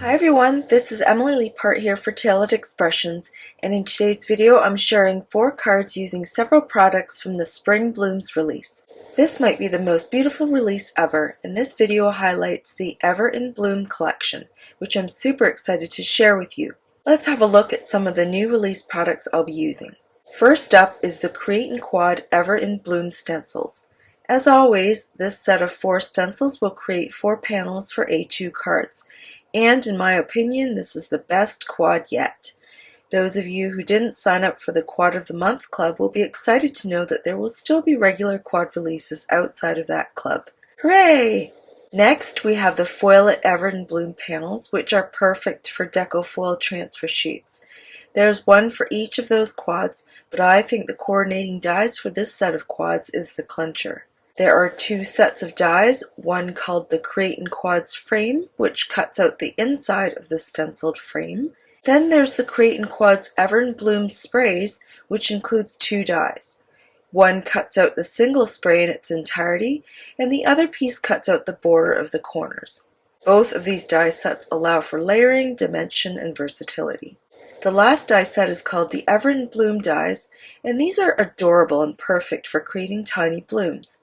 Hi everyone, this is Emily Leiphart here for Tailored Expressions, and in today's video I'm sharing 4 cards using several products from the Spring Blooms release. This might be the most beautiful release ever, and this video highlights the Ever in Bloom collection, which I'm super excited to share with you. Let's have a look at some of the new release products I'll be using. First up is the Create and Quad Ever in Bloom stencils. As always, this set of 4 stencils will create 4 panels for A2 cards. And in my opinion, this is the best quad yet. Those of you who didn't sign up for the Quad of the Month Club will be excited to know that there will still be regular quad releases outside of that club. Hooray! Next, we have the Foil It Ever in Bloom panels, which are perfect for deco foil transfer sheets. There's one for each of those quads, but I think the coordinating dies for this set of quads is the clincher. There are 2 sets of dies, one called the Create and Quads frame, which cuts out the inside of the stenciled frame. Then there's the Create and Quads Ever in Bloom sprays, which includes 2 dies. One cuts out the single spray in its entirety, and the other piece cuts out the border of the corners. Both of these die sets allow for layering, dimension, and versatility. The last die set is called the Ever in Bloom dies, and these are adorable and perfect for creating tiny blooms.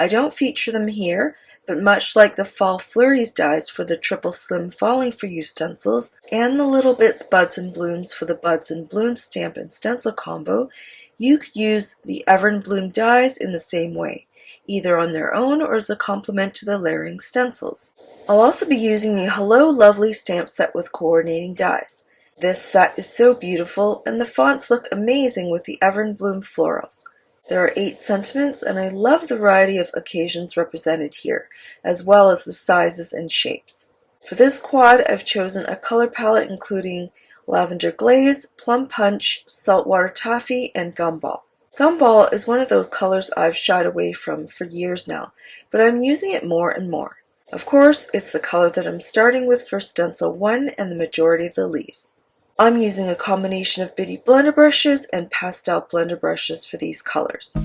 I don't feature them here, but much like the Fall Flurries dies for the Triple Slim Falling For You stencils and the Little Bits Buds and Blooms for the Buds and Blooms stamp and stencil combo, you could use the Ever in Bloom dies in the same way, either on their own or as a complement to the layering stencils. I'll also be using the Hello Lovely stamp set with coordinating dies. This set is so beautiful, and the fonts look amazing with the Ever in Bloom florals. There are 8 sentiments, and I love the variety of occasions represented here, as well as the sizes and shapes. For this quad, I've chosen a color palette including Lavender Glaze, Plum Punch, Saltwater Taffy, and Gumball. Gumball is one of those colors I've shied away from for years now, but I'm using it more and more. Of course, it's the color that I'm starting with for Stencil 1 and the majority of the leaves. I'm using a combination of bitty blender brushes and pastel blender brushes for these colors.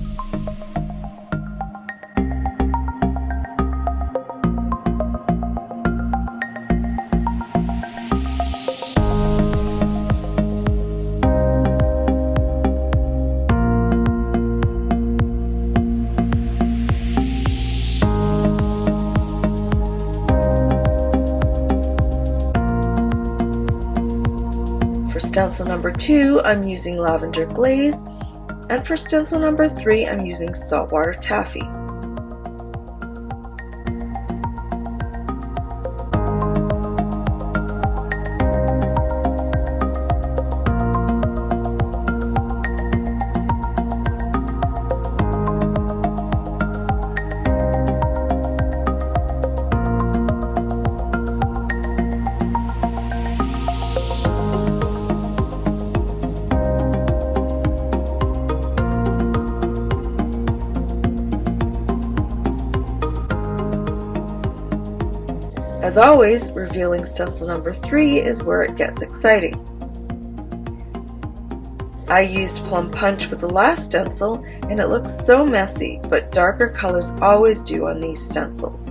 For stencil number 2, I'm using Lavender Glaze, and for stencil number 3, I'm using Saltwater Taffy. As always, revealing stencil number 3 is where it gets exciting. I used Plum Punch with the last stencil, and it looks so messy, but darker colors always do on these stencils.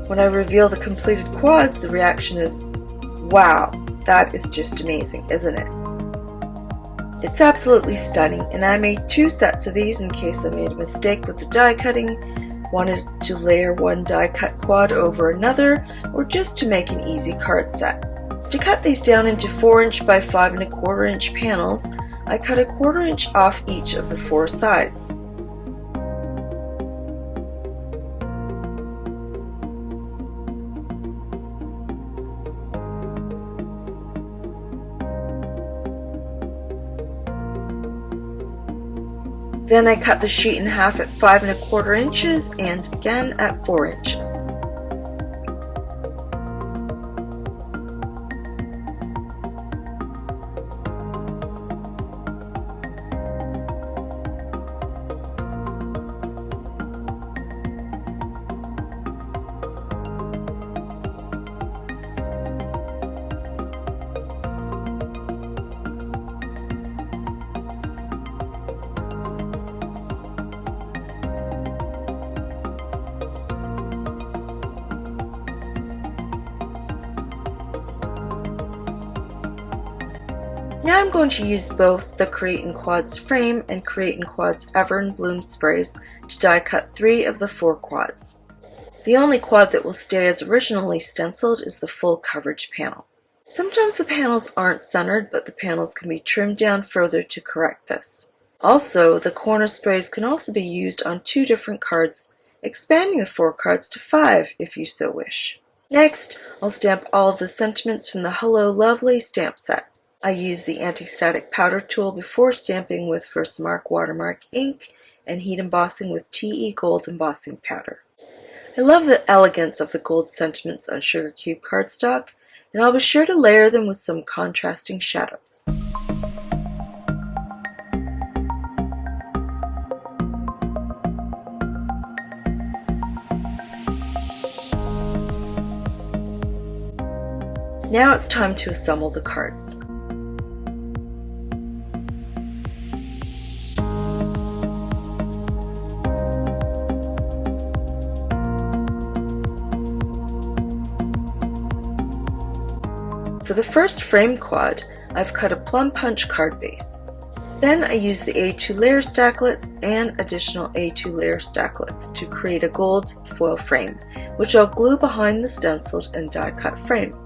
When I reveal the completed quads, the reaction is, wow, that is just amazing, isn't it? It's absolutely stunning, and I made 2 sets of these in case I made a mistake with the die cutting, wanted to layer one die cut quad over another, or just to make an easy card set. To cut these down into 4" by 5 1/4" panels, I cut 1/4 inch off each of the 4 sides. Then I cut the sheet in half at 5 1/4 inches and again at 4 inches. Now I'm going to use both the Create in Quads frame and Create in Quads Ever and Bloom sprays to die cut 3 of the 4 quads. The only quad that will stay as originally stenciled is the full coverage panel. Sometimes the panels aren't centered, but the panels can be trimmed down further to correct this. Also, the corner sprays can also be used on 2 different cards, expanding the 4 cards to 5 if you so wish. Next, I'll stamp all of the sentiments from the Hello Lovely stamp set. I use the anti-static powder tool before stamping with Versamark watermark ink and heat embossing with TE gold embossing powder. I love the elegance of the gold sentiments on sugar cube cardstock, and I'll be sure to layer them with some contrasting shadows. Now it's time to assemble the cards. For the first frame quad, I've cut a Plum Punch card base. Then I use the A2 Layer Stacklets and additional A2 Layer Stacklets to create a gold foil frame, which I'll glue behind the stenciled and die cut frame.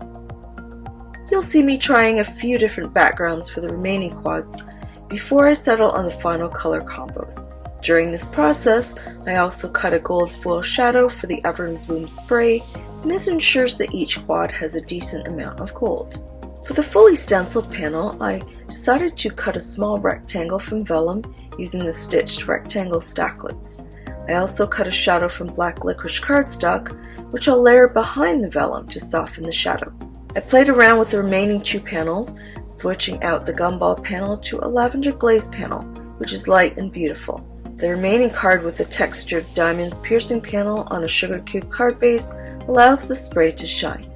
You'll see me trying a few different backgrounds for the remaining quads before I settle on the final color combos. During this process, I also cut a gold foil shadow for the Ever and Bloom spray, and this ensures that each quad has a decent amount of gold. For the fully stenciled panel, I decided to cut a small rectangle from vellum using the stitched rectangle stacklets. I also cut a shadow from black licorice cardstock, which I'll layer behind the vellum to soften the shadow. I played around with the remaining 2 panels, switching out the Gumball panel to a Lavender Glaze panel, which is light and beautiful. The remaining card with the textured diamonds piercing panel on a sugar cube card base allows the spray to shine.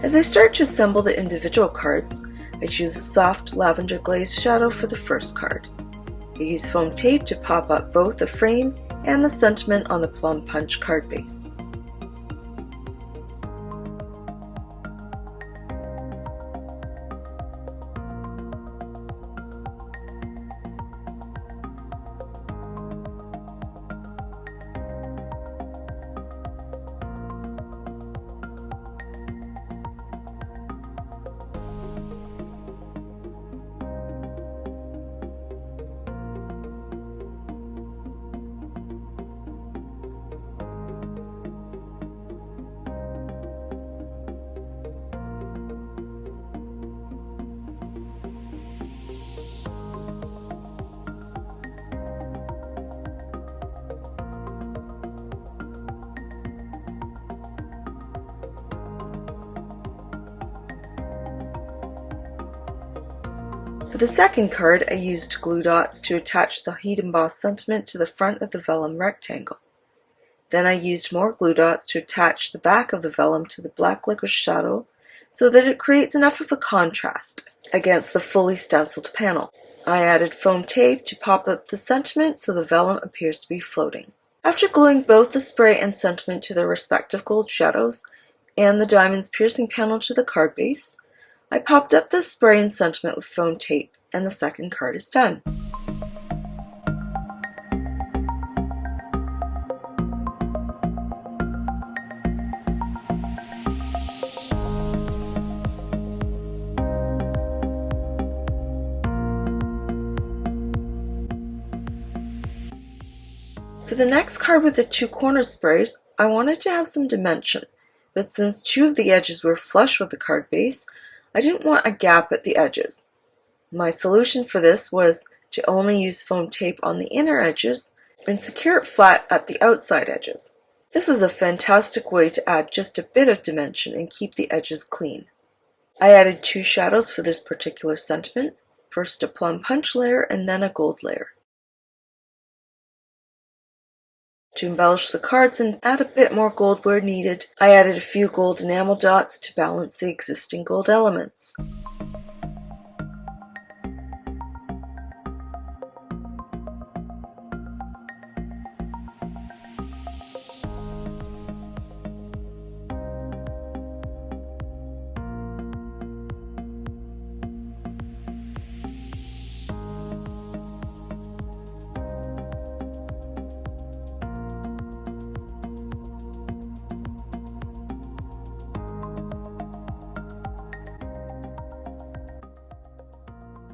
As I start to assemble the individual cards, I choose a soft lavender glaze shadow for the first card. I use foam tape to pop up both the frame and the sentiment on the Plum Punch card base. For the second card, I used glue dots to attach the heat embossed sentiment to the front of the vellum rectangle. Then I used more glue dots to attach the back of the vellum to the black licorice shadow so that it creates enough of a contrast against the fully stenciled panel. I added foam tape to pop up the sentiment so the vellum appears to be floating. After gluing both the spray and sentiment to their respective gold shadows and the diamonds piercing panel to the card base, I popped up the spray and sentiment with foam tape, and the second card is done. For the next card with the 2 corner sprays, I wanted to have some dimension, but since 2 of the edges were flush with the card base, I didn't want a gap at the edges. My solution for this was to only use foam tape on the inner edges and secure it flat at the outside edges. This is a fantastic way to add just a bit of dimension and keep the edges clean. I added 2 shadows for this particular sentiment, first a Plum Punch layer and then a gold layer. To embellish the cards and add a bit more gold where needed, I added a few gold enamel dots to balance the existing gold elements.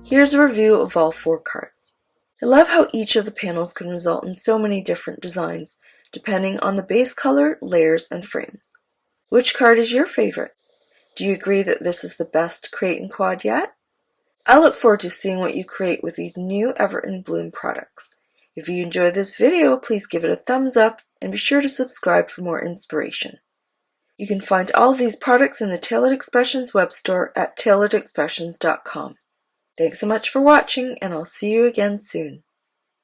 Here's a review of all 4 cards. I love how each of the panels can result in so many different designs, depending on the base color, layers, and frames. Which card is your favorite? Do you agree that this is the best Create and Quad yet? I look forward to seeing what you create with these new Ever in Bloom products. If you enjoyed this video, please give it a thumbs up and be sure to subscribe for more inspiration. You can find all of these products in the Tailored Expressions web store at tailoredexpressions.com. Thanks so much for watching, and I'll see you again soon.